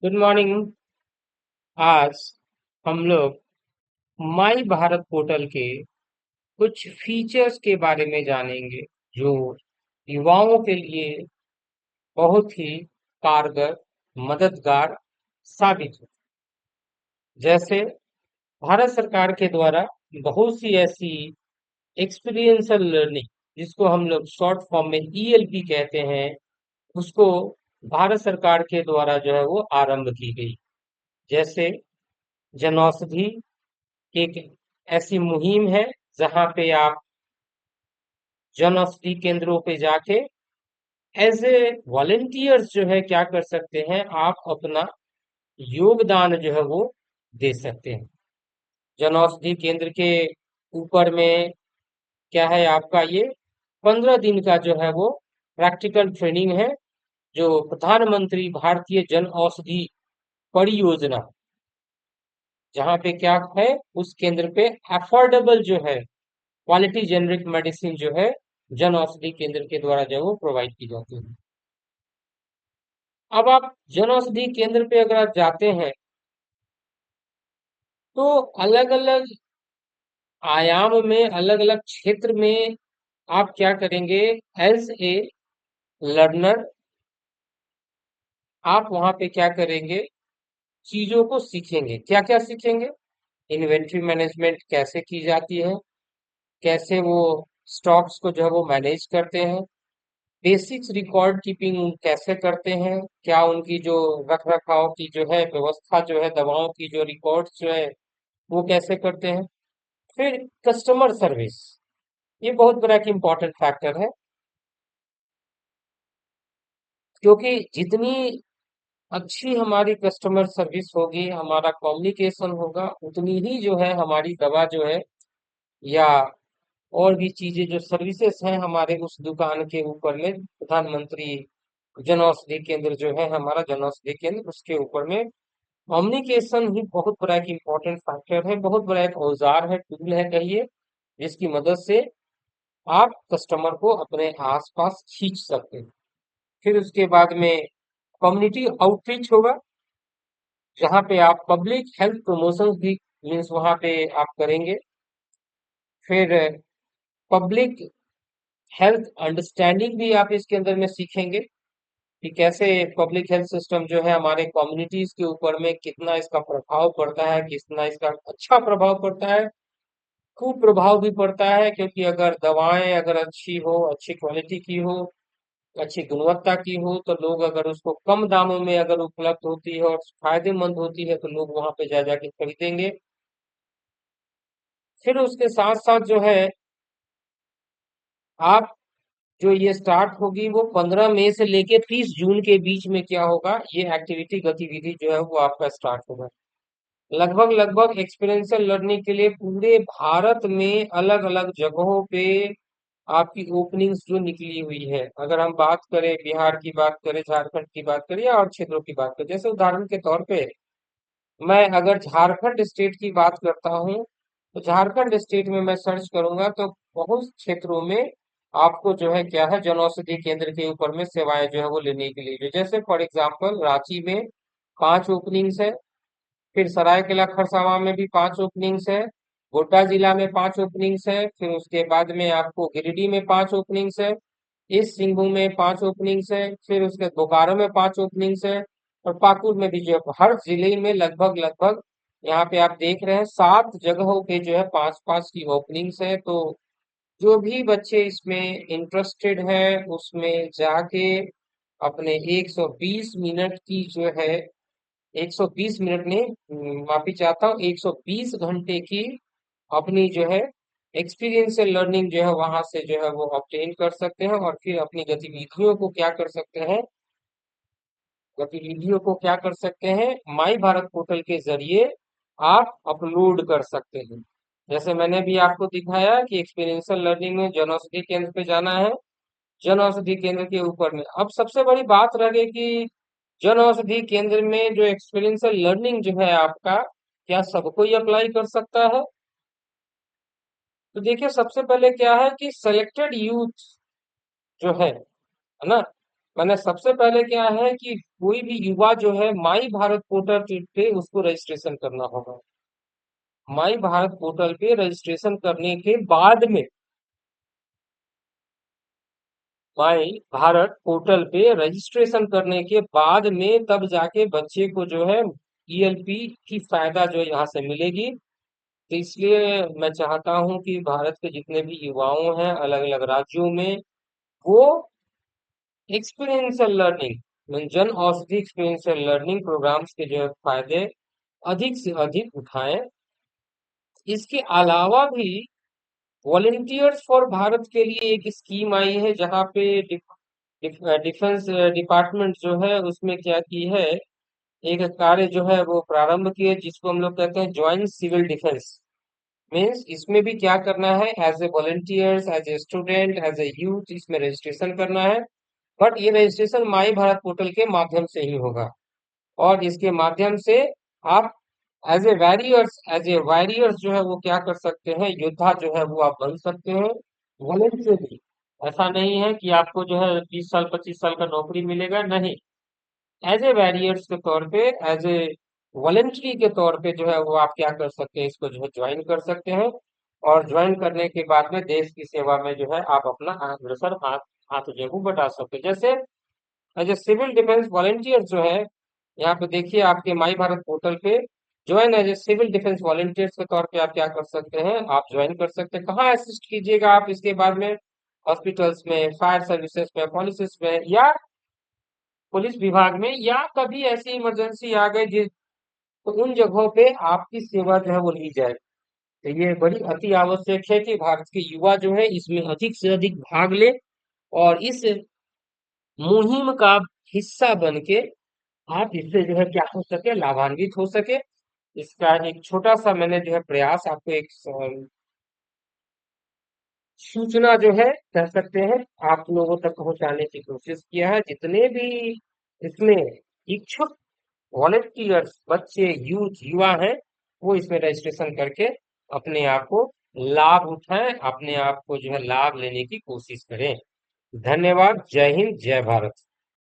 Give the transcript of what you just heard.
Good morning. आज हम लोग माई भारत पोर्टल के कुछ फीचर्स के बारे में जानेंगे जो युवाओं के लिए बहुत ही कारगर, मददगार साबित हो। जैसे भारत सरकार के द्वारा बहुत सी ऐसी एक्सपीरियंशियल लर्निंग, जिसको हम लोग शॉर्ट फॉर्म में ईएलपी कहते हैं, उसको भारत सरकार के द्वारा जो है वो आरंभ की गई। जैसे जनौषधि एक ऐसी मुहिम है जहां पे आप जन औषधि केंद्रों पे जाके एज ए वॉलेंटियर्स जो है क्या कर सकते हैं, आप अपना योगदान जो है वो दे सकते हैं। जन औषधि केंद्र के ऊपर में क्या है आपका ये 15 दिन का जो है वो प्रैक्टिकल ट्रेनिंग है, जो प्रधानमंत्री भारतीय जन औषधि परियोजना, जहाँ पे क्या है, उस केंद्र पे अफोर्डेबल जो है क्वालिटी जेनरिक मेडिसिन जो है जन औषधि केंद्र के द्वारा जो है वो प्रोवाइड की जाती है। अब आप जन औषधि केंद्र पे अगर आप जाते हैं तो अलग अलग आयाम में, अलग अलग क्षेत्र में आप क्या करेंगे, एज ए लर्नर आप वहां पे क्या करेंगे, चीजों को सीखेंगे। क्या क्या सीखेंगे? इन्वेंट्री मैनेजमेंट कैसे की जाती है, कैसे वो स्टॉक्स को जो है वो मैनेज करते हैं, बेसिक्स रिकॉर्ड कीपिंग कैसे करते हैं, क्या उनकी जो रख रखाव की जो है व्यवस्था जो है, दवाओं की जो रिकॉर्ड्स जो है वो कैसे करते हैं। फिर कस्टमर सर्विस, ये बहुत बड़ा एक इम्पोर्टेंट फैक्टर है, क्योंकि जितनी अच्छी हमारी कस्टमर सर्विस होगी, हमारा कम्युनिकेशन होगा, उतनी ही जो है हमारी दवा जो है या और भी चीजें जो सर्विसेज हैं हमारे उस दुकान के ऊपर में, प्रधानमंत्री जन औषधि केंद्र जो है हमारा जन औषधि केंद्र, उसके ऊपर में कम्युनिकेशन ही बहुत बड़ा एक इम्पोर्टेंट फैक्टर है, बहुत बड़ा एक औजार है, टूल है कहिए, जिसकी मदद से आप कस्टमर को अपने आसपास खींच सकते हैं। फिर उसके बाद में कम्युनिटी आउटरीच होगा, जहाँ पे आप पब्लिक हेल्थ प्रमोशन भी मीन्स वहाँ पे आप करेंगे। फिर पब्लिक हेल्थ अंडरस्टैंडिंग भी आप इसके अंदर में सीखेंगे कि कैसे पब्लिक हेल्थ सिस्टम जो है हमारे कम्युनिटीज के ऊपर में कितना इसका प्रभाव पड़ता है, कितना इसका अच्छा प्रभाव पड़ता है, खूब प्रभाव भी पड़ता है। क्योंकि अगर दवाएं अगर अच्छी हो, अच्छी क्वालिटी की हो, अच्छी गुणवत्ता की हो, तो लोग अगर उसको कम दामों में अगर उपलब्ध होती है और फायदेमंद होती है तो लोग वहां पे जा जाके खरीदेंगे। फिर उसके साथ साथ जो है आप जो ये स्टार्ट होगी वो 15 मई से लेके 30 जून के बीच में क्या होगा, ये एक्टिविटी गतिविधि जो है वो आपका स्टार्ट होगा। लगभग लगभग एक्सपीरियंशियल लर्निंग के लिए पूरे भारत में अलग अलग जगहों पे आपकी ओपनिंग्स जो निकली हुई है। अगर हम बात करें बिहार की, बात करें झारखंड की, बात करें या और क्षेत्रों की बात करें, जैसे उदाहरण के तौर पे मैं अगर झारखंड स्टेट की बात करता हूँ, तो झारखंड स्टेट में मैं सर्च करूंगा तो बहुत क्षेत्रों में आपको जो है क्या है, जन औषधि केंद्र के ऊपर में सेवाएं जो है वो लेने के लिए, जो जैसे फॉर एग्जांपल रांची में 5 ओपनिंग्स है, फिर सरायकेला खरसावां में भी 5 ओपनिंग्स है, गोड्डा जिला में 5 ओपनिंग्स है, फिर उसके बाद में आपको गिरिडीह में 5 ओपनिंग्स है, ईस्ट सिंहभूम में 5 ओपनिंग्स है, फिर उसके बोकारो में 5 ओपनिंग्स है, और पाकुड़ में भी जो है हर जिले में लगभग लगभग यहाँ पे आप देख रहे हैं 7 जगहों पे जो है 5 5 की ओपनिंग्स है। तो जो भी बच्चे इसमें इंटरेस्टेड है उसमें जाके अपने 120 मिनट की जो है, 120 मिनट में माफी चाहता हूँ, 120 घंटे की अपनी जो है एक्सपीरियंशियल लर्निंग जो है वहां से जो है वो ऑब्टेन कर सकते हैं, और फिर अपनी गतिविधियों को क्या कर सकते हैं, गतिविधियों को क्या कर सकते हैं, माई भारत पोर्टल के जरिए आप अपलोड कर सकते हैं। जैसे मैंने भी आपको दिखाया कि एक्सपीरियंशियल लर्निंग में जन औषधि केंद्र पे जाना है, जन औषधि केंद्र के ऊपर में अब सबसे बड़ी बात रहे कि जन औषधि केंद्र में जो एक्सपीरियंशियल लर्निंग जो है आपका, क्या सबको ही अप्लाई कर सकता है? तो देखिए सबसे पहले क्या है कि सिलेक्टेड यूथ जो है ना, मैंने सबसे पहले क्या है कि कोई भी युवा जो है माई भारत पोर्टल पे उसको रजिस्ट्रेशन करना होगा। माई भारत पोर्टल पे रजिस्ट्रेशन करने के बाद में, माई भारत पोर्टल पे रजिस्ट्रेशन करने के बाद में तब जाके बच्चे को जो है ईएलपी की फायदा जो है यहाँ से मिलेगी। तो इसलिए मैं चाहता हूँ कि भारत के जितने भी युवाओं हैं अलग अलग राज्यों में, वो experiential learning, Jan Aushadhi experiential learning programmes के जो है फायदे अधिक से अधिक उठाएं। इसके अलावा भी वॉलेंटियर्स फॉर भारत के लिए एक स्कीम आई है, जहाँ पे डिफेंस डिपार्टमेंट जो है उसमें क्या की है, एक कार्य जो है वो प्रारंभ किए जिसको हम लोग कहते हैं ज्वाइंट सिविल डिफेंस। मीन्स इसमें भी क्या करना है, as a volunteers, as a student, as a youth इसमें रजिस्ट्रेशन करना है। बट ये रजिस्ट्रेशन माई भारत पोर्टल के माध्यम से ही होगा, और इसके माध्यम से आप एज ए वॉरियर्स जो है वो क्या कर सकते हैं, योद्धा जो है वो आप बन सकते हैं वॉलेंटियरली। ऐसा नहीं है कि आपको जो है 20 साल 25 साल का नौकरी मिलेगा, नहीं। एज ए वॉरियर्स के तौर पे, एज ए वॉलेंट्री के तौर पे जो है वो आप क्या कर सकते हैं, इसको जो है ज्वाइन कर सकते हैं। और ज्वाइन करने के बाद में देश की सेवा में जो है आप अपना अग्रसर हाथ हाथ जो है वो बटा सकते हैं। जैसे as a civil defence volunteer जो है, यहाँ पे देखिए आपके माई भारत पोर्टल पे join as a civil defence volunteers के तौर पे आप क्या कर सकते हैं, आप ज्वाइन कर सकते हैं। कहाँ असिस्ट कीजिएगा आप इसके बाद में, हॉस्पिटल्स में, फायर सर्विसेज में, पुलिस विभाग में, या कभी ऐसी इमरजेंसी आ गई जिस, तो उन जगहों पे आपकी सेवा जो है वो ली जाए। तो ये बड़ी अति आवश्यक है कि भारत के युवा जो है इसमें अधिक से अधिक भाग ले, और इस मुहिम का हिस्सा बन के आप इससे जो है क्या हो सके, लाभान्वित हो सके। इसका एक छोटा सा मैंने जो है प्रयास आपको एक सूचना जो है कह सकते हैं आप लोगों तक पहुंचाने की कोशिश किया है। जितने भी इसमें इच्छुक वॉलेंटियर्स, बच्चे, यूथ, युवा हैं, वो इसमें रजिस्ट्रेशन करके अपने आप को लाभ उठाएं, अपने आप को जो है लाभ लेने की कोशिश करें। धन्यवाद। जय हिंद, जय भारत।